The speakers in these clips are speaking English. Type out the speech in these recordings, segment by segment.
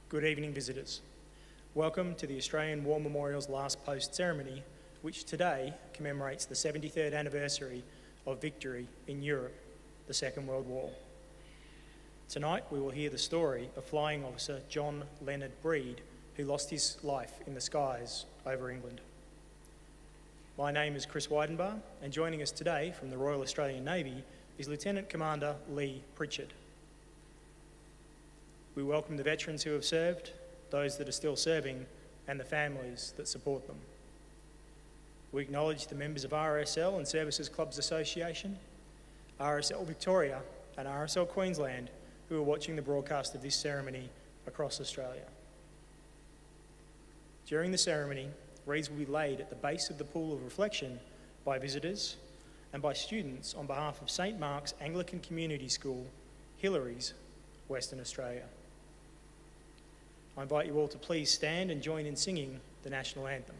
Good evening, visitors. Welcome to the Australian War Memorial's Last Post ceremony, which today commemorates the 73rd anniversary of victory in Europe, the Second World War. Tonight we will hear the story of Flying Officer John Leonard Breed, who lost his life in the skies over England. My name is Chris Weidenbar, and joining us today from the Royal Australian Navy is Lieutenant Commander Lee Pritchard. We welcome the veterans who have served, those that are still serving, and the families that support them. We acknowledge the members of RSL and Services Clubs Association, RSL Victoria and RSL Queensland who are watching the broadcast of this ceremony across Australia. During the ceremony, wreaths will be laid at the base of the pool of reflection by visitors and by students on behalf of St Mark's Anglican Community School, Hillary's, Western Australia. I invite you all to please stand and join in singing the National Anthem.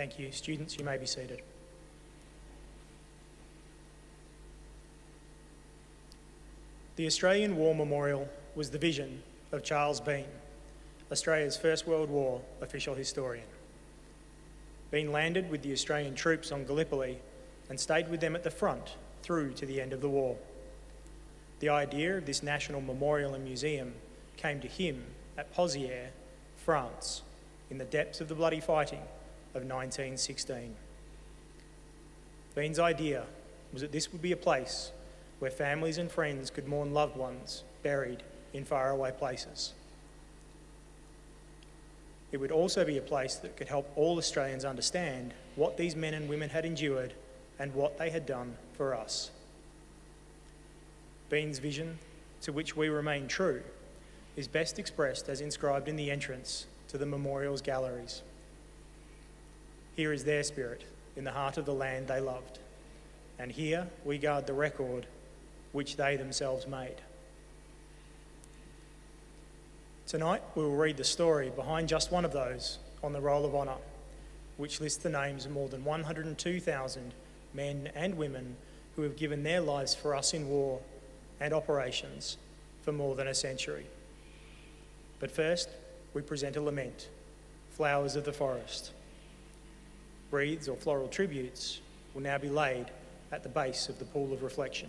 Thank you. Students, you may be seated. The Australian War Memorial was the vision of Charles Bean, Australia's First World War official historian. Bean landed with the Australian troops on Gallipoli and stayed with them at the front through to the end of the war. The idea of this national memorial and museum came to him at Pozières, France, in the depths of the bloody fighting of 1916. Bean's idea was that this would be a place where families and friends could mourn loved ones buried in faraway places. It would also be a place that could help all Australians understand what these men and women had endured and what they had done for us. Bean's vision, to which we remain true, is best expressed as inscribed in the entrance to the memorial's galleries. Here is their spirit in the heart of the land they loved, and here we guard the record which they themselves made. Tonight we will read the story behind just one of those on the Roll of Honour, which lists the names of more than 102,000 men and women who have given their lives for us in war and operations for more than a century. But first, we present a lament, Flowers of the Forest. Wreaths or floral tributes will now be laid at the base of the pool of reflection.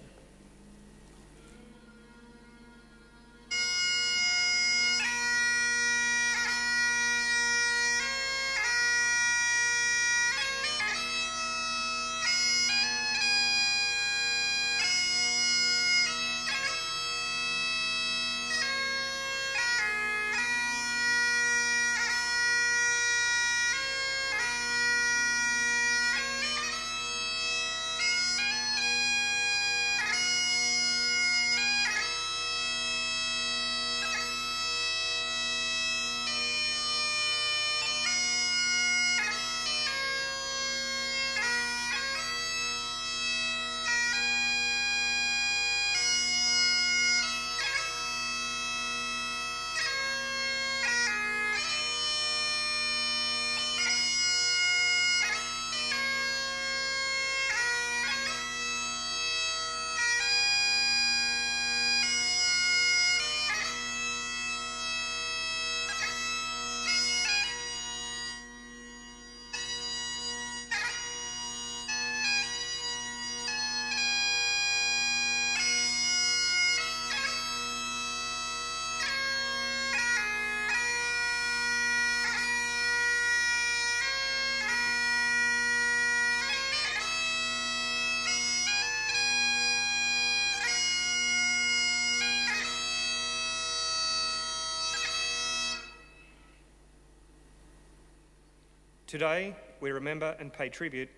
Today, we remember and pay tribute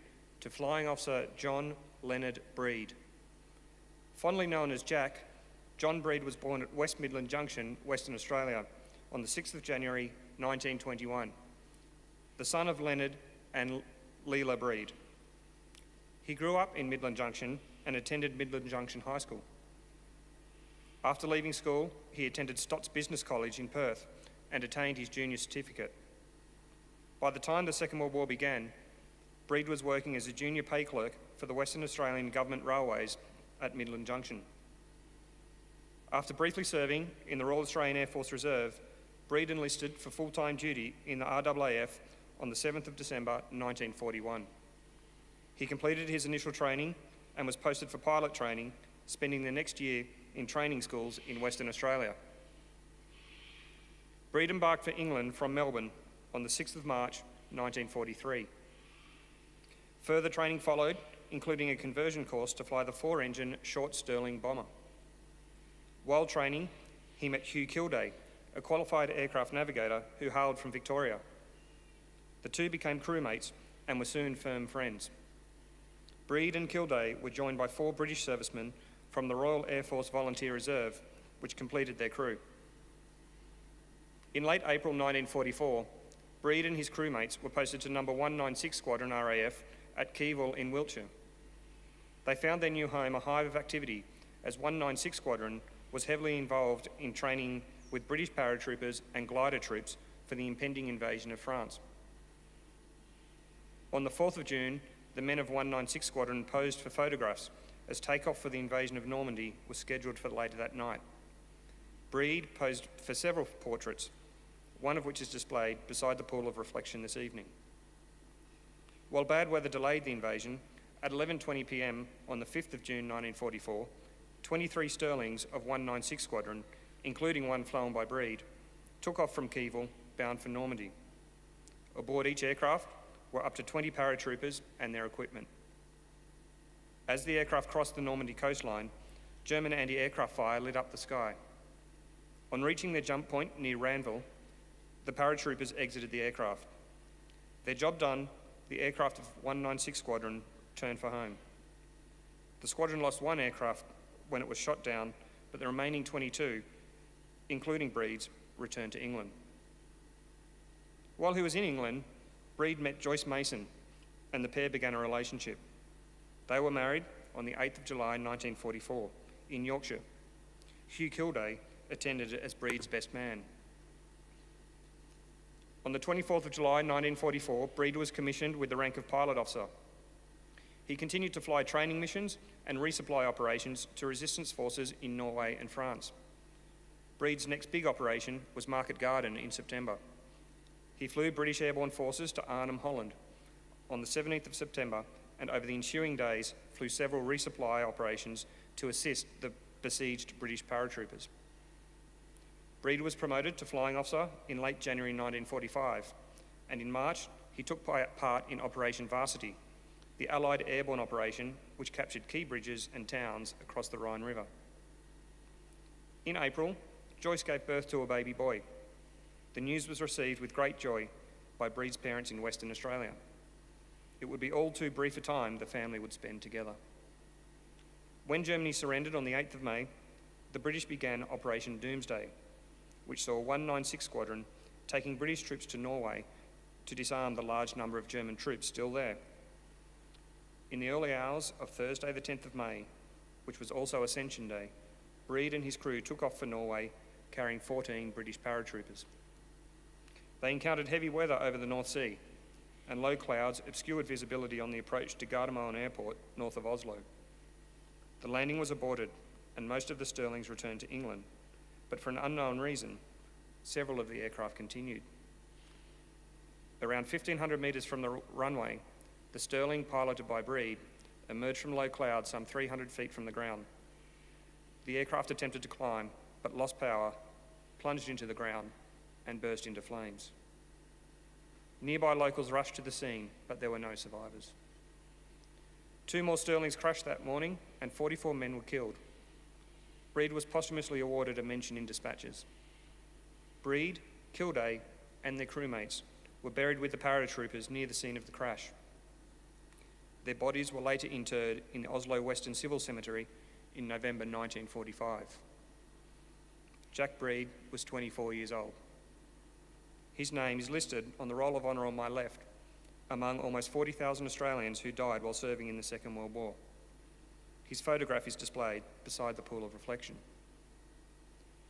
to Flying Officer John Leonard Breed. Fondly known as Jack, John Breed was born at West Midland Junction, Western Australia, on the 6th of January 1921, the son of Leonard and Leela Breed. He grew up in Midland Junction and attended Midland Junction High School. After leaving school, he attended Stotts Business College in Perth and attained his junior certificate. By the time the Second World War began, Breed was working as a junior pay clerk for the Western Australian Government Railways at Midland Junction. After briefly serving in the Royal Australian Air Force Reserve, Breed enlisted for full-time duty in the RAAF on the 7th of December 1941. He completed his initial training and was posted for pilot training, spending the next year in training schools in Western Australia. Breed embarked for England from Melbourne on the 6th of March 1943. Further training followed, including a conversion course to fly the 4-engine short Stirling bomber. While training, he met Hugh Kilday, a qualified aircraft navigator who hailed from Victoria. The two became crewmates and were soon firm friends. Breed and Kilday were joined by 4 British servicemen from the Royal Air Force Volunteer Reserve, which completed their crew. In late April 1944, Breed and his crewmates were posted to No. 196 Squadron RAF at Keyville in Wiltshire. They found their new home a hive of activity, as 196 Squadron was heavily involved in training with British paratroopers and glider troops for the impending invasion of France. On the 4th of June, the men of 196 Squadron posed for photographs as takeoff for the invasion of Normandy was scheduled for later that night. Breed posed for several portraits, one of which is displayed beside the pool of reflection this evening. While bad weather delayed the invasion, at 11:20 p.m. on the 5th of June 1944, 23 Stirlings of 196 Squadron, including one flown by Breed, took off from Keyville, bound for Normandy. Aboard each aircraft were up to 20 paratroopers and their equipment. As the aircraft crossed the Normandy coastline, German anti-aircraft fire lit up the sky. On reaching their jump point near Ranville, the paratroopers exited the aircraft. Their job done, the aircraft of 196 Squadron turned for home. The squadron lost 1 aircraft when it was shot down, but the remaining 22, including Breed's, returned to England. While he was in England, Breed met Joyce Mason, and the pair began a relationship. They were married on the 8th of July 1944 in Yorkshire. Hugh Kilday attended as Breed's best man. On the 24th of July 1944, Breed was commissioned with the rank of pilot officer. He continued to fly training missions and resupply operations to resistance forces in Norway and France. Breed's next big operation was Market Garden in September. He flew British airborne forces to Arnhem, Holland on the 17th of September, and over the ensuing days flew several resupply operations to assist the besieged British paratroopers. Breed was promoted to flying officer in late January 1945, and in March he took part in Operation Varsity, the Allied airborne operation which captured key bridges and towns across the Rhine River. In April, Joyce gave birth to a baby boy. The news was received with great joy by Breed's parents in Western Australia. It would be all too brief a time the family would spend together. When Germany surrendered on the 8th of May, the British began Operation Doomsday, which saw 196 Squadron taking British troops to Norway to disarm the large number of German troops still there. In the early hours of Thursday the 10th of May, which was also Ascension Day, Breed and his crew took off for Norway carrying 14 British paratroopers. They encountered heavy weather over the North Sea, and low clouds obscured visibility on the approach to Gardermoen Airport north of Oslo. The landing was aborted and most of the Stirlings returned to England, but for an unknown reason, several of the aircraft continued. Around 1,500 metres from the runway, the Stirling, piloted by Breed, emerged from low clouds some 300 feet from the ground. The aircraft attempted to climb, but lost power, plunged into the ground, and burst into flames. Nearby locals rushed to the scene, but there were no survivors. 2 more Stirlings crashed that morning, and 44 men were killed. Breed was posthumously awarded a mention in dispatches. Breed, Kilday, and their crewmates were buried with the paratroopers near the scene of the crash. Their bodies were later interred in the Oslo Western Civil Cemetery in November 1945. Jack Breed was 24 years old. His name is listed on the Roll of Honour on my left, among almost 40,000 Australians who died while serving in the Second World War. His photograph is displayed beside the pool of reflection.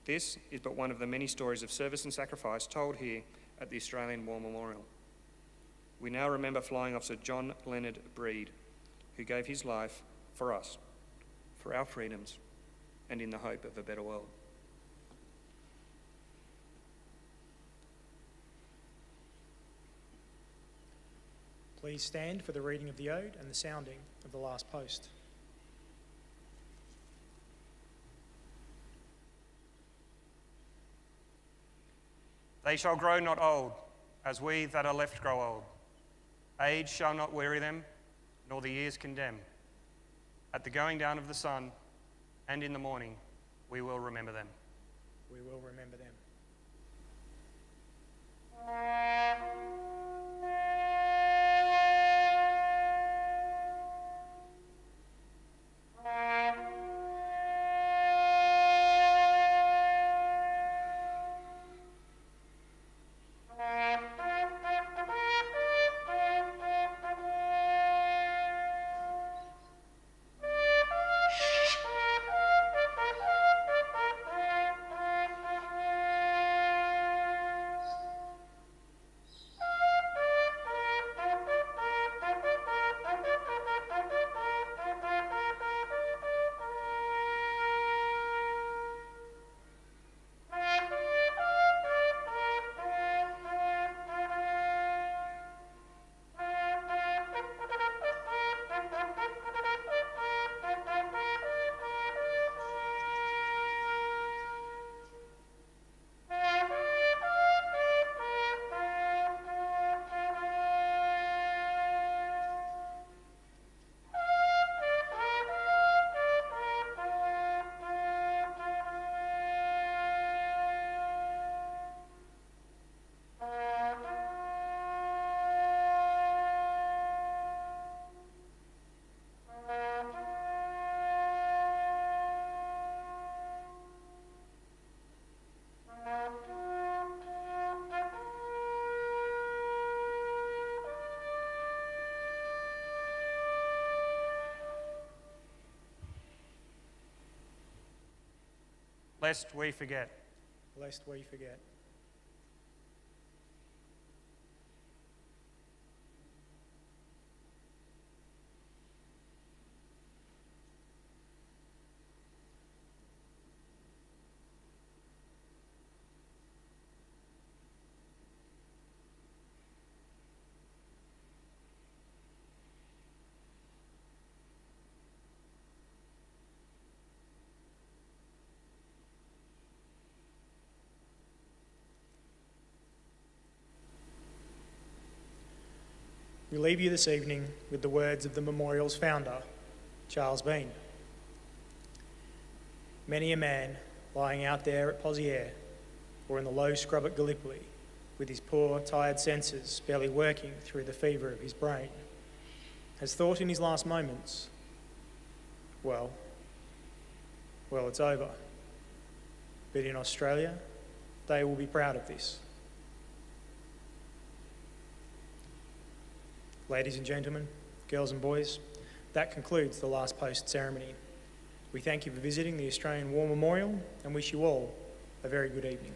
This is but one of the many stories of service and sacrifice told here at the Australian War Memorial. We now remember Flying Officer John Leonard Breed, who gave his life for us, for our freedoms, and in the hope of a better world. Please stand for the reading of the ode and the sounding of the last post. They shall grow not old, as we that are left grow old. Age shall not weary them, nor the years condemn. At the going down of the sun, and in the morning, we will remember them. We will remember them. Lest we forget. Lest we forget. We leave you this evening with the words of the memorial's founder, Charles Bean. Many a man lying out there at Poziere or in the low scrub at Gallipoli with his poor, tired senses barely working through the fever of his brain has thought in his last moments, well, it's over. But in Australia, they will be proud of this. Ladies and gentlemen, girls and boys, that concludes the last post ceremony. We thank you for visiting the Australian War Memorial and wish you all a very good evening.